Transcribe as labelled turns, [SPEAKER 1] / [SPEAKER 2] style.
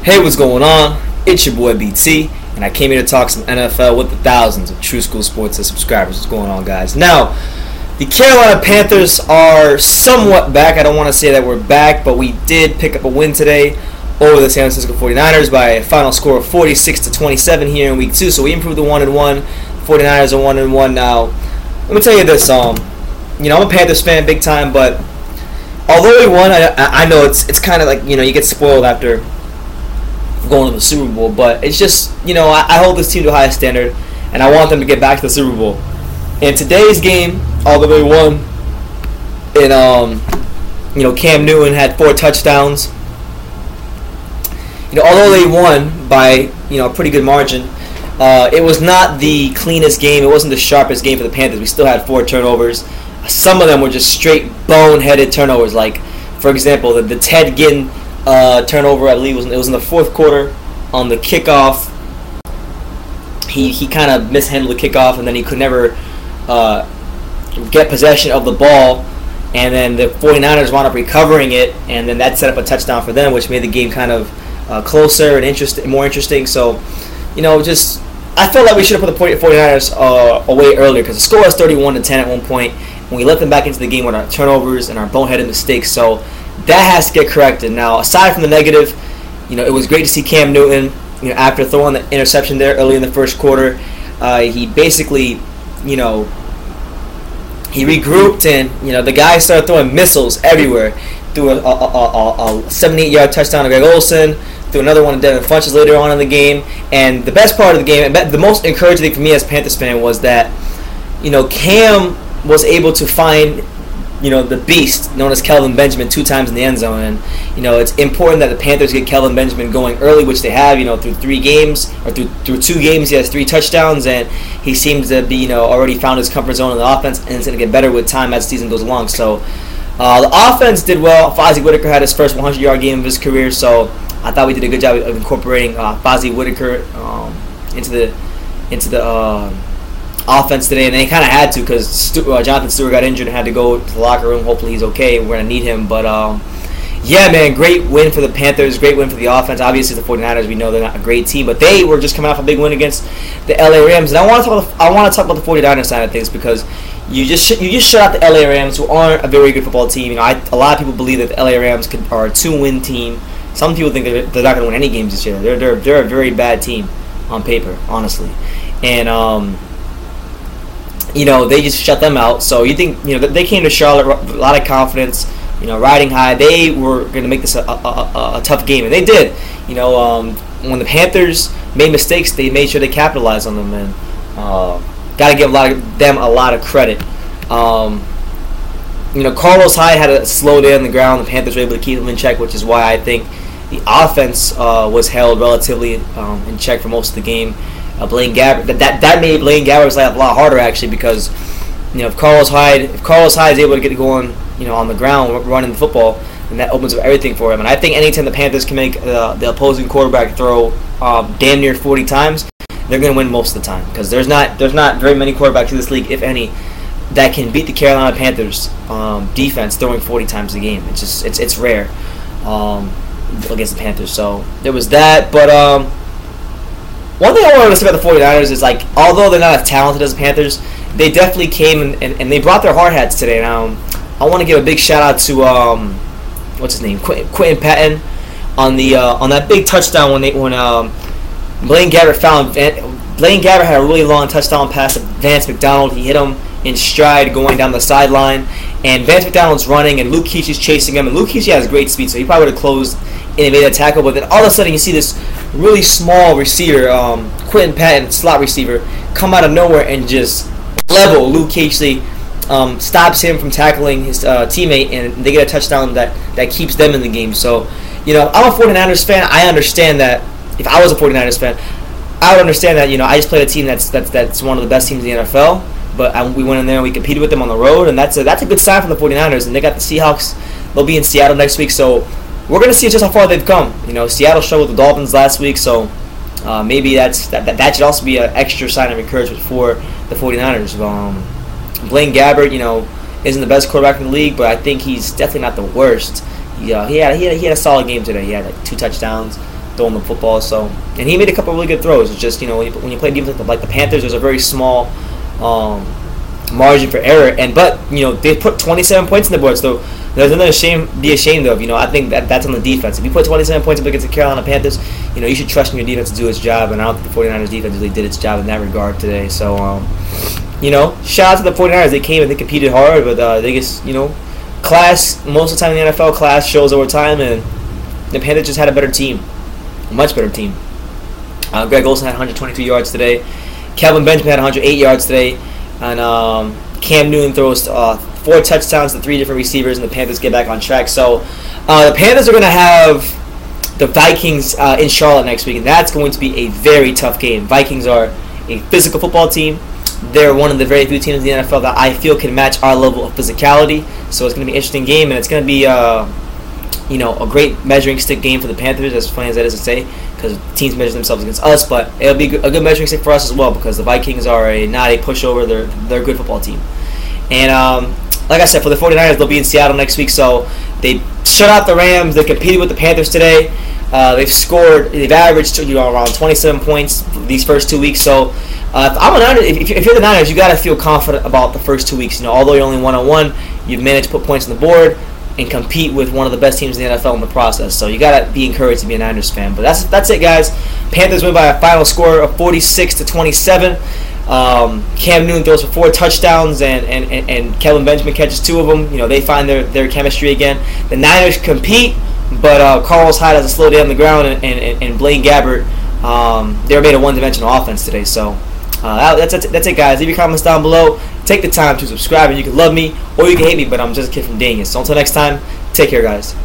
[SPEAKER 1] Hey, what's going on? It's your boy BT, and I came here to talk some NFL with the thousands of True School Sports subscribers. What's going on, guys? Now, the Carolina Panthers are somewhat back. I don't want to say that we're back, but we did pick up a win today over the San Francisco 49ers by a final score of 46-27 here in Week 2. So we improved to 1-1. 49ers are 1-1 now. Let me tell you this. I'm a Panthers fan big time, but although we won, I know it's kind of like, you get spoiled after going to the Super Bowl, but it's just, I hold this team to a high standard, and I want them to get back to the Super Bowl. In today's game, although they won, and Cam Newton had 4 touchdowns. Although they won by a pretty good margin, it was not the cleanest game. It wasn't the sharpest game for the Panthers. We still had 4 turnovers. Some of them were just straight boneheaded turnovers. Like, for example, the Ted Ginn turnover, I believe it was in the fourth quarter on the kickoff. He kind of mishandled the kickoff, and then he could never get possession of the ball, and then the 49ers wound up recovering it, and then that set up a touchdown for them, which made the game kind of closer and more interesting. So, I felt like we should have put the 49ers away earlier, because the score was 31-10 at one point, and we let them back into the game with our turnovers and our boneheaded mistakes. So that has to get corrected. Now, aside from the negative, it was great to see Cam Newton, after throwing the interception there early in the first quarter. He basically, he regrouped, and, the guy started throwing missiles everywhere. Threw a 78-yard touchdown to Greg Olsen, threw another one to Devin Funchess later on in the game. And the best part of the game, and the most encouraging thing for me as a Panthers fan, was that, Cam was able to find the beast known as Kelvin Benjamin 2 times in the end zone. And it's important that the Panthers get Kelvin Benjamin going early, which they have. Through 3 games, or through 2 games, he has 3 touchdowns, and he seems to be already found his comfort zone in the offense, and it's going to get better with time as the season goes along. So the offense did well. Fozzie Whitaker had his first 100-yard game of his career, so I thought we did a good job of incorporating Fozzie Whitaker into the offense today, and they kind of had to, because Jonathan Stewart got injured and had to go to the locker room. Hopefully he's okay. We're going to need him. But, yeah, man, great win for the Panthers, great win for the offense. Obviously, the 49ers, we know they're not a great team, but they were just coming off a big win against the LA Rams. And I want to talk about the 49ers side of things, because you just shut out the LA Rams, who aren't a very good football team. A lot of people believe that the LA Rams are a 2-win team. Some people think they're not going to win any games this year. They're a very bad team on paper, honestly. And they just shut them out. So you think, they came to Charlotte with a lot of confidence, riding high. They were going to make this a tough game, and they did. When the Panthers made mistakes, they made sure they capitalized on them, and got to give them a lot of credit. Carlos Hyde had to slow down the ground. The Panthers were able to keep him in check, which is why I think the offense was held relatively in check for most of the game. Blaine Gabbert, that made Blaine Gabbert's life a lot harder, actually, because if Carlos Hyde is able to get going on the ground running the football, then that opens up everything for him. And I think anytime the Panthers can make the opposing quarterback throw damn near 40 times, they're going to win most of the time, because there's not very many quarterbacks in this league, if any, that can beat the Carolina Panthers defense throwing 40 times a game. It's rare against the Panthers. So there was that. But one thing I wanted to say about the 49ers is, although they're not as talented as the Panthers, they definitely came and they brought their hard hats today. Now, I want to give a big shout out to what's his name, Quentin Patton, on that big touchdown when Blaine Gabbert had a really long touchdown pass to Vance McDonald. He hit him in stride going down the sideline, and Vance McDonald's running, and Luke Kuechly's chasing him, and Luke Kuechly has great speed, so he probably would have closed and made that tackle. But then all of a sudden you see this really small receiver, Quentin Patton, slot receiver, come out of nowhere and just level Luke Kuechly, stops him from tackling his teammate, and they get a touchdown that keeps them in the game. So, I'm a 49ers fan. I understand that if I was a 49ers fan, I would understand that, I just played a team that's one of the best teams in the NFL, but we went in there and we competed with them on the road, and that's a good sign for the 49ers. And they got the Seahawks. They'll be in Seattle next week, so we're going to see just how far they've come. Seattle struggled with the Dolphins last week, so maybe that should also be an extra sign of encouragement for the 49ers. Blaine Gabbert, isn't the best quarterback in the league, but I think he's definitely not the worst. He had a solid game today. He had 2 touchdowns. throwing the football. So, and he made a couple of really good throws. It's just, when you play defense like the Panthers, there's a very small margin for error. But they put 27 points in the board, so there's nothing to be ashamed of. I think that's on the defense. If you put 27 points up against the Carolina Panthers, you should trust in your defense to do its job. And I don't think the 49ers defense really did its job in that regard today. So, shout out to the 49ers. They came and they competed hard, but they just, class, most of the time in the NFL, class shows over time, and the Panthers just had a better team. A much better team. Greg Olsen had 122 yards today. Kelvin Benjamin had 108 yards today. And Cam Newton throws 4 touchdowns to 3 different receivers, and the Panthers get back on track. So the Panthers are going to have the Vikings in Charlotte next week, and that's going to be a very tough game. Vikings are a physical football team. They're one of the very few teams in the NFL that I feel can match our level of physicality. So it's going to be an interesting game, and it's going to be a great measuring stick game for the Panthers, as funny as that is to say, because teams measure themselves against us, but it'll be a good measuring stick for us as well, because the Vikings are not a pushover. They're a good football team. And like I said, for the 49ers, they'll be in Seattle next week, so they shut out the Rams. They competed with the Panthers today. They've averaged around 27 points these first 2 weeks. So if you're the Niners, you got to feel confident about the first 2 weeks. Although you're only 1-1, you've managed to put points on the board and compete with one of the best teams in the NFL in the process. So you got to be encouraged to be a Niners fan. But that's it, guys. Panthers win by a final score of 46-27. Cam Newton throws for 4 touchdowns, and Kelvin Benjamin catches 2 of them. They find their chemistry again. The Niners compete, but Carlos Hyde has to slow down the ground, and Blaine Gabbert, they're made a one-dimensional offense today. So that's it, guys. Leave your comments down below. Take the time to subscribe, and you can love me or you can hate me, but I'm just a kid from Daniel. So until next time, take care, guys.